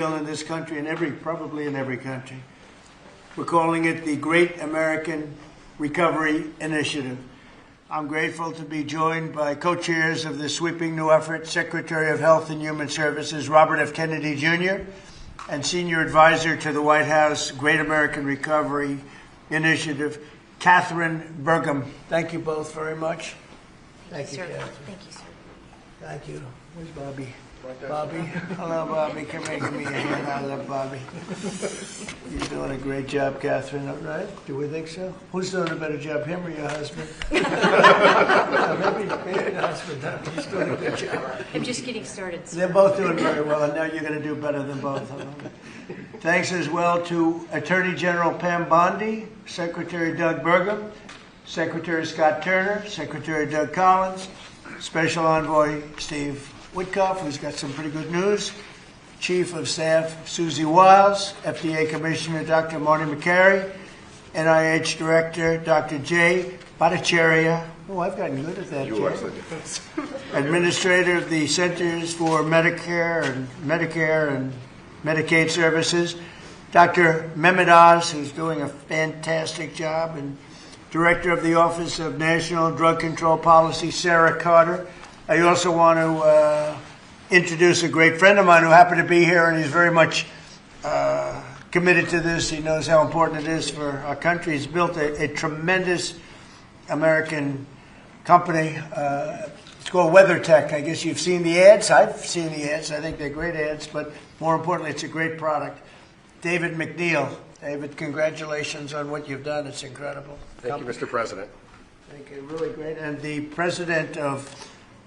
in this country and probably in every country. We're calling it the Great American Recovery Initiative. I'm grateful to be joined by co-chairs of this sweeping new effort, Secretary of Health and Human Services Robert F. Kennedy Jr. and Senior Advisor to the White House Great American Recovery Initiative, Katharine Burgum. Thank you both very much. Thank you, Katharine. Thank you, sir. Thank you. Where's Bobby? Bobby. Hello, Bobby. Come here, give me a hand. I love Bobby. You're doing a great job, Katharine. All right? Do we think so? Who's doing a better job, him or your husband? Maybe your husband. He's doing a good job. I'm just getting started, sir. They're both doing very well, and now you're going to do better than both of them. Thanks as well to Attorney General Pam Bondi, Secretary Doug Burgum, Secretary Scott Turner, Secretary Doug Collins, Special Envoy Steve Witkoff, who's got some pretty good news, Chief of Staff Susie Wiles, FDA Commissioner Dr. Marty McCary, NIH Director Dr. Jay Bhattacharya. Oh, I've gotten good at that, Jay. Administrator of the Centers for Medicare and Medicaid Services, Dr. Mehmet Oz, who's doing a fantastic job, and Director of the Office of National Drug Control Policy, Sarah Carter. I also want to introduce a great friend of mine who happened to be here, and he's very much committed to this. He knows how important it is for our country. He's built a tremendous American company. It's called WeatherTech. I guess you've seen the ads. I've seen the ads. I think they're great ads, but more importantly, it's a great product. David McNeil. David, congratulations on what you've done. It's incredible. Thank you, Mr. President. Thank you. Really great. And the president of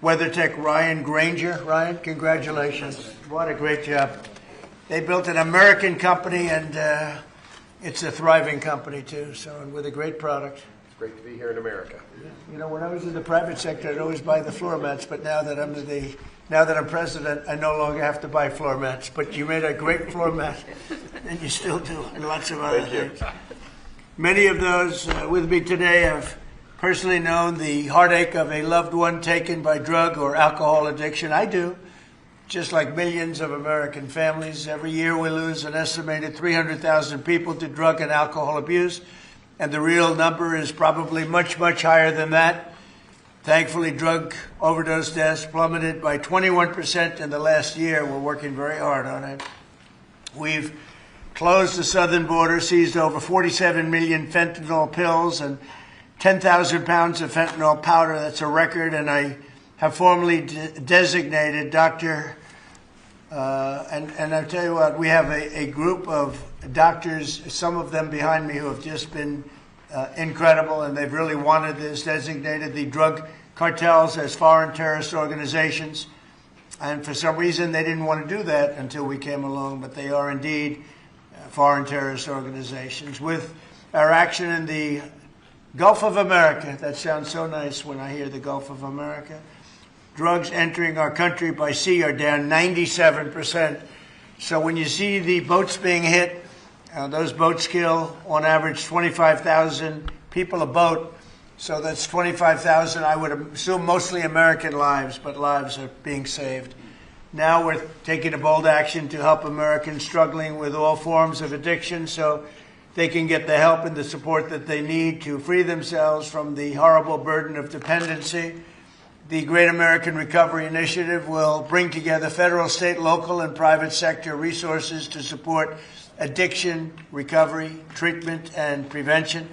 WeatherTech, Ryan Granger. Ryan, congratulations. What a great job. They built an American company, and it's a thriving company, too, so with a great product. It's great to be here in America. You know, when I was in the private sector, I'd always buy the floor mats, but now that I'm president, I no longer have to buy floor mats. But you made a great floor mat, and you still do, and lots of other things. Many of those with me today have personally known the heartache of a loved one taken by drug or alcohol addiction. I do. Just like millions of American families, every year we lose an estimated 300,000 people to drug and alcohol abuse, and the real number is probably much, much higher than that. Thankfully, drug overdose deaths plummeted by 21% in the last year. We're working very hard on it. We've closed the southern border, seized over 47 million fentanyl pills and 10,000 pounds of fentanyl powder. That's a record, and I have formally designated Dr. And I'll tell you what, we have a group of doctors, some of them behind me, who have just been incredible, and they've really wanted this, designated the drug cartels as foreign terrorist organizations. And for some reason, they didn't want to do that until we came along, but they are indeed foreign terrorist organizations. With our action in the Gulf of America, that sounds so nice when I hear the Gulf of America. Drugs entering our country by sea are down 97%. So when you see the boats being hit, those boats kill on average 25,000 people a boat. So that's 25,000, I would assume mostly American lives, but lives are being saved. Now we're taking a bold action to help Americans struggling with all forms of addiction so they can get the help and the support that they need to free themselves from the horrible burden of dependency. The Great American Recovery Initiative will bring together federal, state, local, and private sector resources to support addiction, recovery, treatment, and prevention.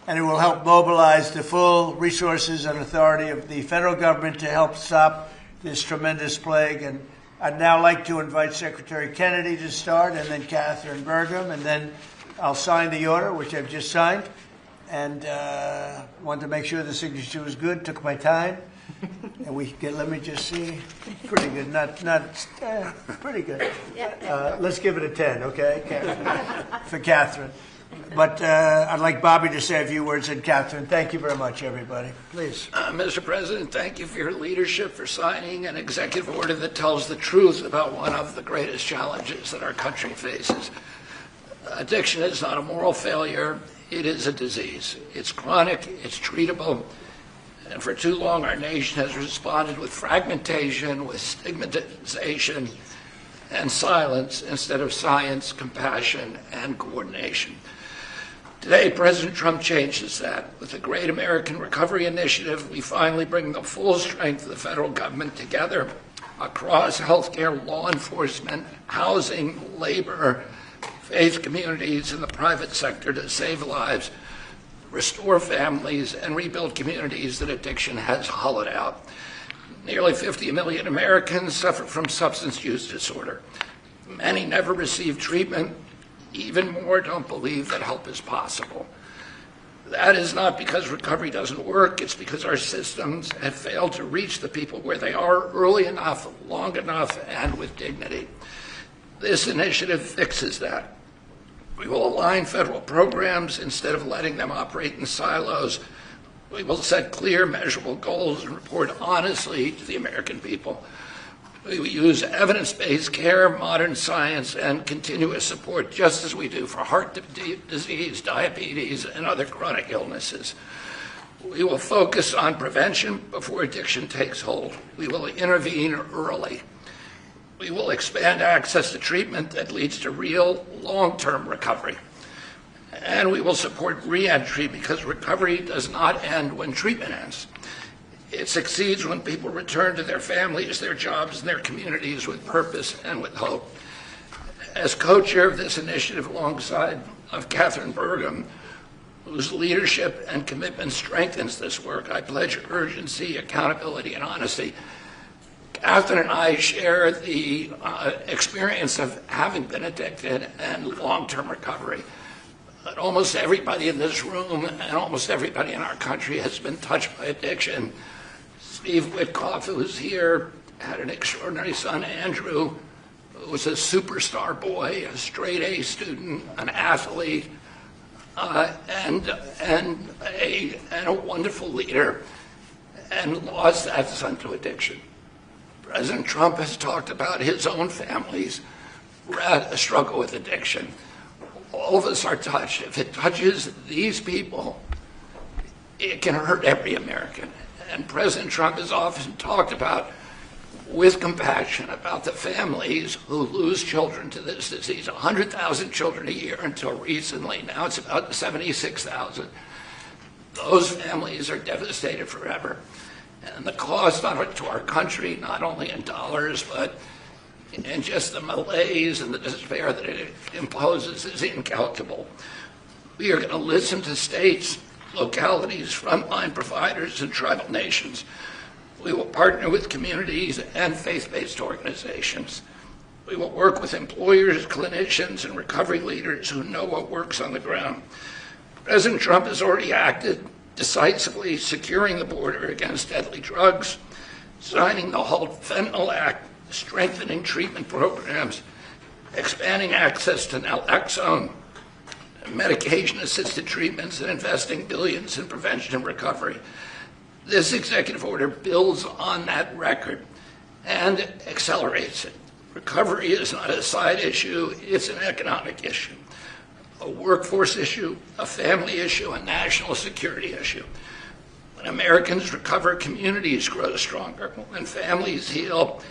And it will help mobilize the full resources and authority of the federal government to help stop this tremendous plague. And I'd now like to invite Secretary Kennedy to start, and then Katharine Burgum, and then I'll sign the order, which I've just signed, and wanted to make sure the signature was good. Took my time, and let me just see. Pretty good, pretty good. Let's give it a 10, okay, for Katharine. But I'd like Bobby to say a few words, and Katharine. Thank you very much, everybody. Please. Mr. President, thank you for your leadership, for signing an executive order that tells the truth about one of the greatest challenges that our country faces. Addiction is not a moral failure. It is a disease. It's chronic. It's treatable. And for too long, our nation has responded with fragmentation, with stigmatization, and silence instead of science, compassion, and coordination. Today, President Trump changes that. With the Great American Recovery Initiative, we finally bring the full strength of the federal government together across healthcare, law enforcement, housing, labor, faith communities, and the private sector to save lives, restore families, and rebuild communities that addiction has hollowed out. Nearly 50 million Americans suffer from substance use disorder. Many never receive treatment. Even more don't believe that help is possible. That is not because recovery doesn't work. It's because our systems have failed to reach the people where they are early enough, long enough, and with dignity. This initiative fixes that. We will align federal programs instead of letting them operate in silos. We will set clear, measurable goals and report honestly to the American people. We will use evidence-based care, modern science, and continuous support, just as we do for heart disease, diabetes, and other chronic illnesses. We will focus on prevention before addiction takes hold. We will intervene early. We will expand access to treatment that leads to real long-term recovery. And we will support reentry because recovery does not end when treatment ends. It succeeds when people return to their families, their jobs, and their communities with purpose and with hope. As co-chair of this initiative alongside of Catherine Burgum, whose leadership and commitment strengthens this work, I pledge urgency, accountability, and honesty. Catherine and I share the experience of having been addicted and long-term recovery. But almost everybody in this room and almost everybody in our country has been touched by addiction. Steve Witkoff, who is here, had an extraordinary son, Andrew, who was a superstar boy, a straight A student, an athlete, and a wonderful leader, and lost that son to addiction. President Trump has talked about his own family's struggle with addiction. All of us are touched. If it touches these people, it can hurt every American. And President Trump has often talked about, with compassion, about the families who lose children to this disease. 100,000 children a year until recently. Now it's about 76,000. Those families are devastated forever. And the cost to our country, not only in dollars, but in just the malaise and the despair that it imposes, is incalculable. We are going to listen to states, localities, frontline providers, and tribal nations. We will partner with communities and faith-based organizations. We will work with employers, clinicians, and recovery leaders who know what works on the ground. President Trump has already acted decisively, securing the border against deadly drugs, signing the Halt Fentanyl Act, strengthening treatment programs, expanding access to naloxone, medication-assisted treatments, and investing billions in prevention and recovery. This executive order builds on that record and accelerates it. Recovery is not a side issue, it's an economic issue, a workforce issue, a family issue, a national security issue. When Americans recover, communities grow stronger. When families heal,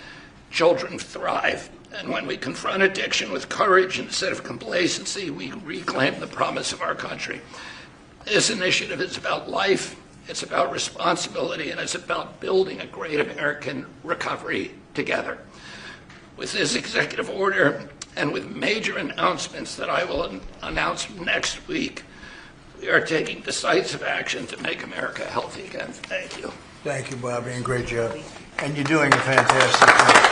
children thrive. And when we confront addiction with courage instead of complacency, we reclaim the promise of our country. This initiative is about life, it's about responsibility, and it's about building a great American recovery together. With this executive order and with major announcements that I will announce next week, we are taking decisive action to make America healthy again. Thank you. Thank you, Bobby, and great job. And you're doing a fantastic job.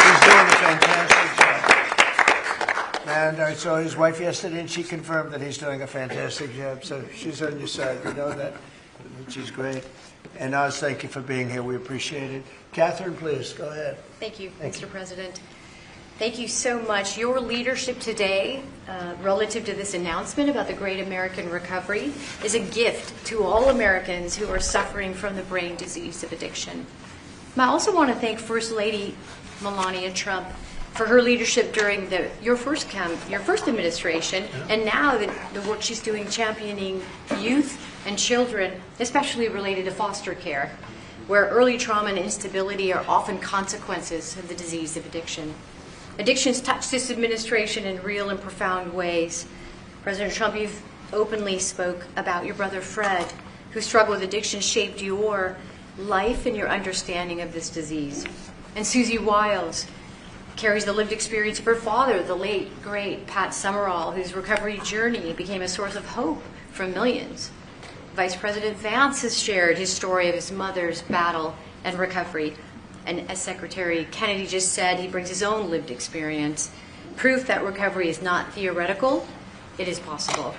He's doing a fantastic job. And I saw his wife yesterday, and she confirmed that he's doing a fantastic job. So she's on your side. You know that. She's great. And Oz, thank you for being here. We appreciate it. Catherine, please, go ahead. Thank you, Mr. President. Thank you so much. Your leadership today, relative to this announcement about the Great American Recovery, is a gift to all Americans who are suffering from the brain disease of addiction. I also want to thank First Lady Melania Trump for her leadership during your first administration, and now the work she's doing championing youth and children, especially related to foster care, where early trauma and instability are often consequences of the disease of addiction. Addictions touch this administration in real and profound ways. President Trump, you've openly spoke about your brother Fred, who struggled with addiction, shaped your life and your understanding of this disease. And Susie Wiles carries the lived experience of her father, the late, great Pat Summerall, whose recovery journey became a source of hope for millions. Vice President Vance has shared his story of his mother's battle and recovery. And as Secretary Kennedy just said, he brings his own lived experience, proof that recovery is not theoretical, it is possible.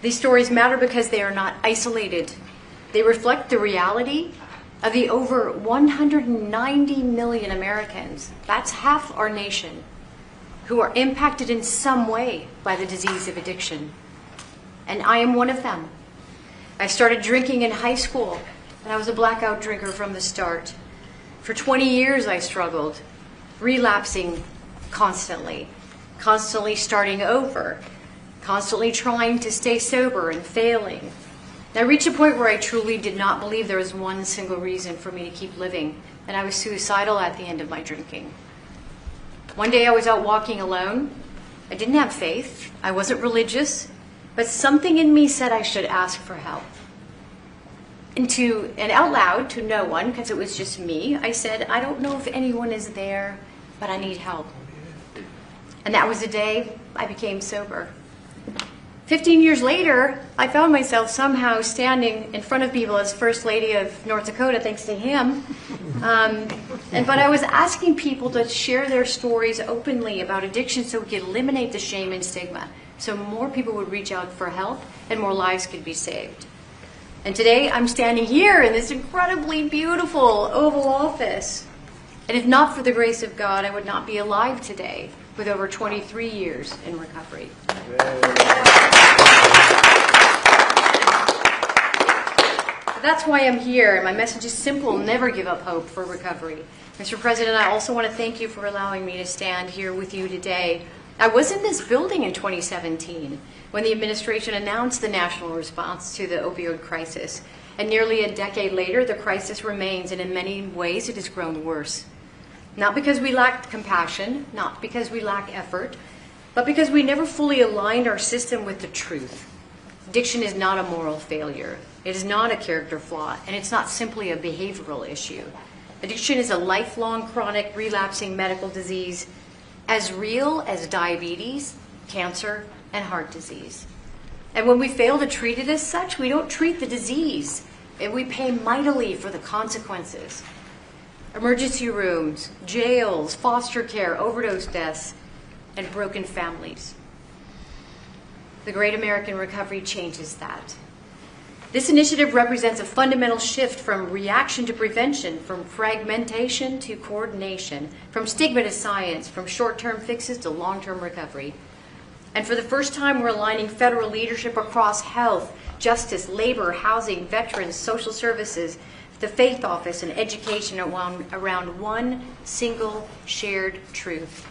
These stories matter because they are not isolated. They reflect the reality of the over 190 million Americans, that's half our nation, who are impacted in some way by the disease of addiction. And I am one of them. I started drinking in high school, and I was a blackout drinker from the start. For 20 years I struggled, relapsing constantly starting over, constantly trying to stay sober and failing. I reached a point where I truly did not believe there was one single reason for me to keep living, and I was suicidal at the end of my drinking. One day I was out walking alone. I didn't have faith. I wasn't religious, but something in me said I should ask for help. And out loud to no one, because it was just me, I said, I don't know if anyone is there, but I need help. And that was the day I became sober. 15 years later, I found myself somehow standing in front of people as First Lady of North Dakota, thanks to him. But I was asking people to share their stories openly about addiction so we could eliminate the shame and stigma, so more people would reach out for help and more lives could be saved. And today I'm standing here in this incredibly beautiful Oval Office. And if not for the grace of God, I would not be alive today with over 23 years in recovery. That's why I'm here, and my message is simple: never give up hope for recovery. Mr. President, I also want to thank you for allowing me to stand here with you today. I was in this building in 2017 when the administration announced the national response to the opioid crisis. And nearly a decade later, the crisis remains, and in many ways it has grown worse. Not because we lacked compassion, not because we lack effort, but because we never fully aligned our system with the truth. Addiction is not a moral failure. It is not a character flaw, and it's not simply a behavioral issue. Addiction is a lifelong, chronic, relapsing medical disease as real as diabetes, cancer, and heart disease. And when we fail to treat it as such, we don't treat the disease, and we pay mightily for the consequences. Emergency rooms, jails, foster care, overdose deaths, and broken families. The Great American Recovery changes that. This initiative represents a fundamental shift from reaction to prevention, from fragmentation to coordination, from stigma to science, from short-term fixes to long-term recovery. And for the first time, we're aligning federal leadership across health, justice, labor, housing, veterans, social services, the faith office, and education around one single shared truth.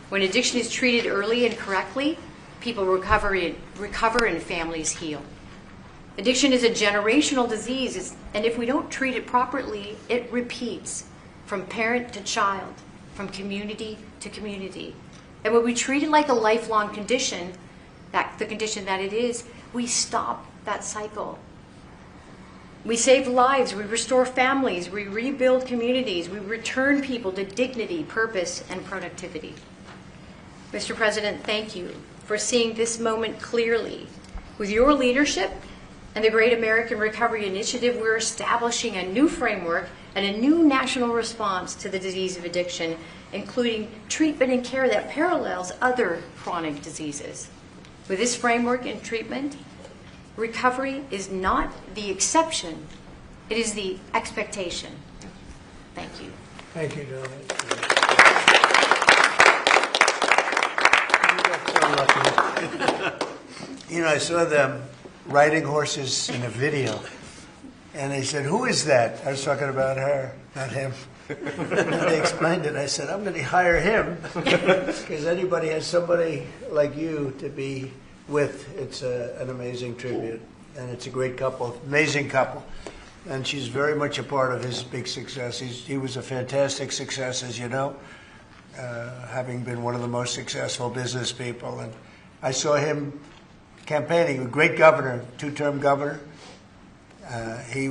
When addiction is treated early and correctly, people recover and families heal. Addiction is a generational disease, and if we don't treat it properly, it repeats from parent to child, from community to community. And when we treat it like a lifelong condition, the condition that it is, we stop that cycle. We save lives, we restore families, we rebuild communities, we return people to dignity, purpose, and productivity. Mr. President, thank you for seeing this moment clearly. With your leadership and the Great American Recovery Initiative, we're establishing a new framework and a new national response to the disease of addiction, including treatment and care that parallels other chronic diseases. With this framework and treatment, recovery is not the exception, it is the expectation. Thank you. Thank you, Johnny. You know, I saw them riding horses in a video, and they said, "Who is that?" I was talking about her, not him. And they explained it. I said, "I'm going to hire him because anybody has somebody like you to be with. It's an amazing tribute, and it's a great couple, amazing couple." And she's very much a part of his big success. He was a fantastic success, as you know. having been one of the most successful business people. And I saw him campaigning, a great governor, two-term governor. He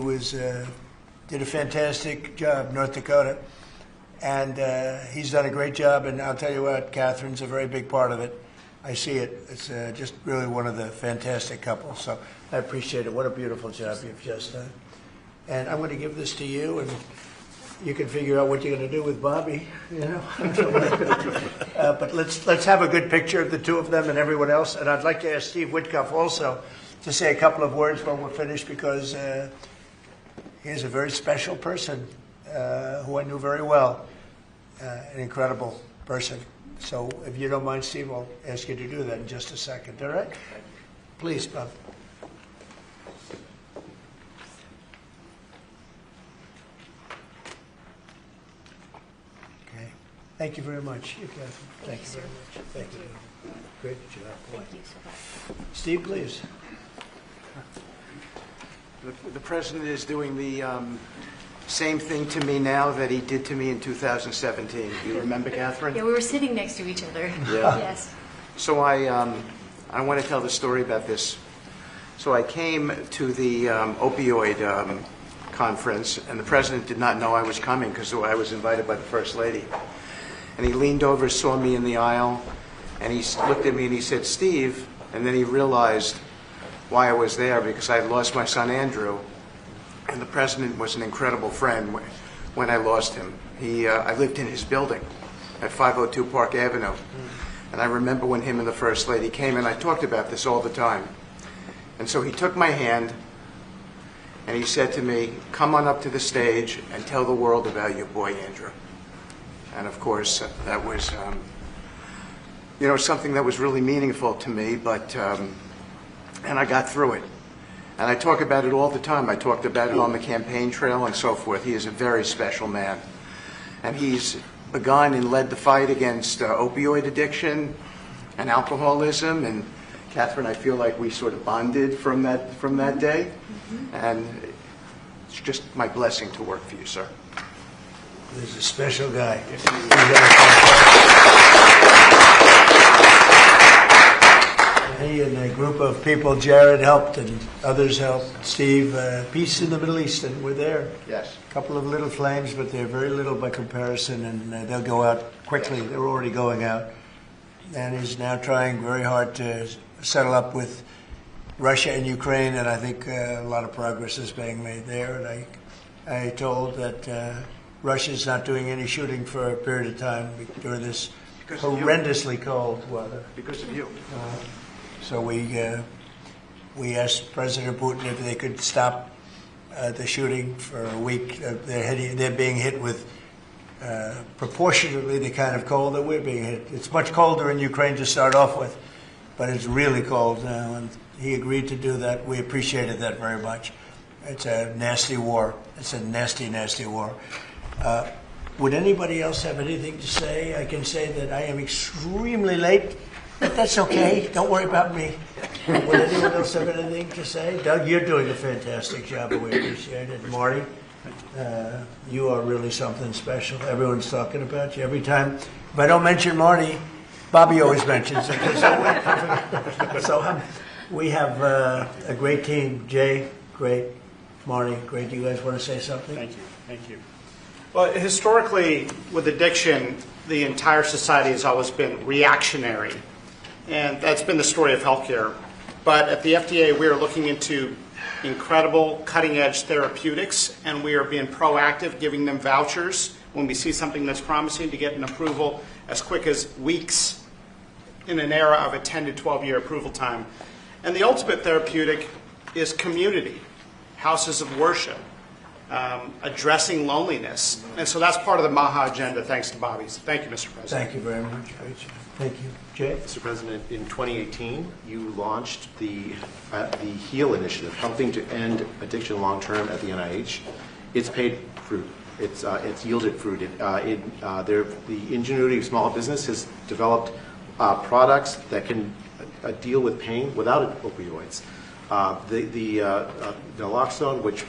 did a fantastic job, North Dakota. And he's done a great job, and I'll tell you what, Catherine's a very big part of it. I see it. It's just really one of the fantastic couples. So I appreciate it. What a beautiful job you've just done. And I'm going to give this to you, and you can figure out what you're going to do with Bobby. You know. But let's have a good picture of the two of them and everyone else. And I'd like to ask Steve Whitcuff also to say a couple of words when we're finished, because he's a very special person who I knew very well, an incredible person. So if you don't mind, Steve, I'll ask you to do that in just a second. All right? Please, Bob. Okay. Thank you very much, Catherine. Thank you very much. Thank you. Great job. Thank you so much. Steve, please. The president is doing the same thing to me now that he did to me in 2017. Do you remember, Catherine? Yeah, we were sitting next to each other. Yeah. Yes. So I want to tell the story about this. So I came to the opioid conference, and the president did not know I was coming because I was invited by the First Lady. And he leaned over, saw me in the aisle, and he looked at me and he said, "Steve," and then he realized why I was there, because I had lost my son Andrew, and the president was an incredible friend when I lost him. I lived in his building at 502 Park Avenue, and I remember when him and the First Lady came, and I talked about this all the time. And so he took my hand, and he said to me, "Come on up to the stage and tell the world about your boy Andrew." And of course, that was, something that was really meaningful to me, but, and I got through it. And I talk about it all the time. I talked about it on the campaign trail and so forth. He is a very special man. And he's begun and led the fight against opioid addiction and alcoholism. And Catherine, I feel like we sort of bonded from that day. And it's just my blessing to work for you, sir. He's a special guy. He and a group of people, Jared helped and others helped. Steve, peace in the Middle East, and we're there. Yes. A couple of little flames, but they're very little by comparison, and they'll go out quickly. Yes. They're already going out. And he's now trying very hard to settle up with Russia and Ukraine, and I think a lot of progress is being made there. And I told that Russia's not doing any shooting for a period of time during this horrendously cold weather. Because of you. So we asked President Putin if they could stop the shooting for a week. They're being hit with proportionately the kind of cold that we're being hit. It's much colder in Ukraine to start off with, but it's really cold now, and he agreed to do that. We appreciated that very much. It's a nasty war. It's a nasty, nasty war. Would anybody else have anything to say? I can say that I am extremely late, but that's okay. Don't worry about me. Would anyone else have anything to say? Doug, you're doing a fantastic job, and we appreciate it. Marty, you are really something special. Everyone's talking about you. Every time, if I don't mention Marty, Bobby always mentions it. So we have a great team. Jay, great. Marty, great. Do you guys want to say something? Thank you. Thank you. Well, historically, with addiction, the entire society has always been reactionary. And that's been the story of healthcare. But at the FDA, we are looking into incredible cutting-edge therapeutics, and we are being proactive, giving them vouchers when we see something that's promising to get an approval as quick as weeks in an era of a 10 to 12-year approval time. And the ultimate therapeutic is community, houses of worship, addressing loneliness. And so that's part of the MAHA agenda, thanks to Bobby's. Thank you, Mr. President. Thank you very much. Great job. Thank you. Jay? Mr. President, in 2018, you launched the HEAL initiative, helping to end addiction long-term at the NIH. It's paid fruit. It's yielded fruit. The ingenuity of small business has developed products that can deal with pain without opioids. The naloxone, which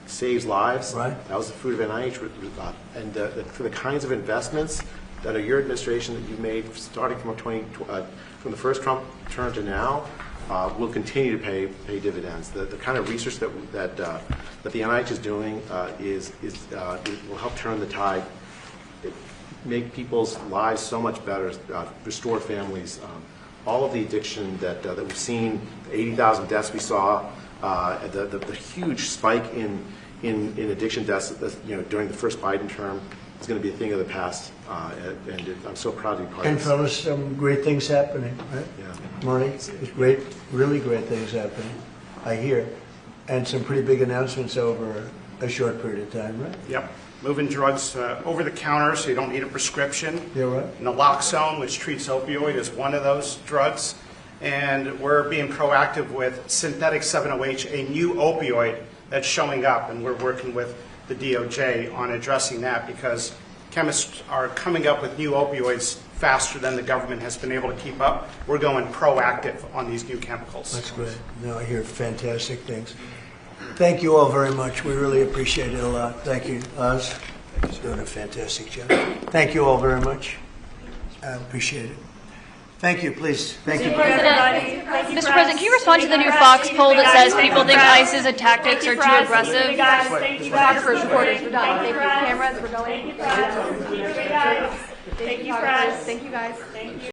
saves lives. Right. That was the fruit of NIH. And for the kinds of investments under your administration that you've made, starting from from the first Trump term to now, will continue to pay dividends. The kind of research that the NIH is doing will help turn the tide, make people's lives so much better, restore families. All of the addiction that we've seen, the 80,000 deaths we saw, the huge spike in addiction deaths, during the first Biden term, is going to be a thing of the past, and I'm so proud to be part of And this. fellas, some great things happening, right? Yeah. Marty, there's great, really great things happening, I hear. And some pretty big announcements over a short period of time, right? Yep. Moving drugs over the counter so you don't need a prescription. Yeah, right. Naloxone, which treats opioid, is one of those drugs. And we're being proactive with synthetic 7-OH, a new opioid that's showing up. And we're working with the DOJ on addressing that because chemists are coming up with new opioids faster than the government has been able to keep up. We're going proactive on these new chemicals. That's great. No, I hear fantastic things. Thank you all very much. We really appreciate it a lot. Thank you, Oz. He's doing a fantastic job. Thank you all very much. I appreciate it. Thank you, please. Thank you. Mr. President, can you respond to the new Fox poll that says people think ICE's tactics are too aggressive? Photographers, reporters, we're done. Thank you. Cameras, we're going. Thank you, press. Thank you, guys. Thank you.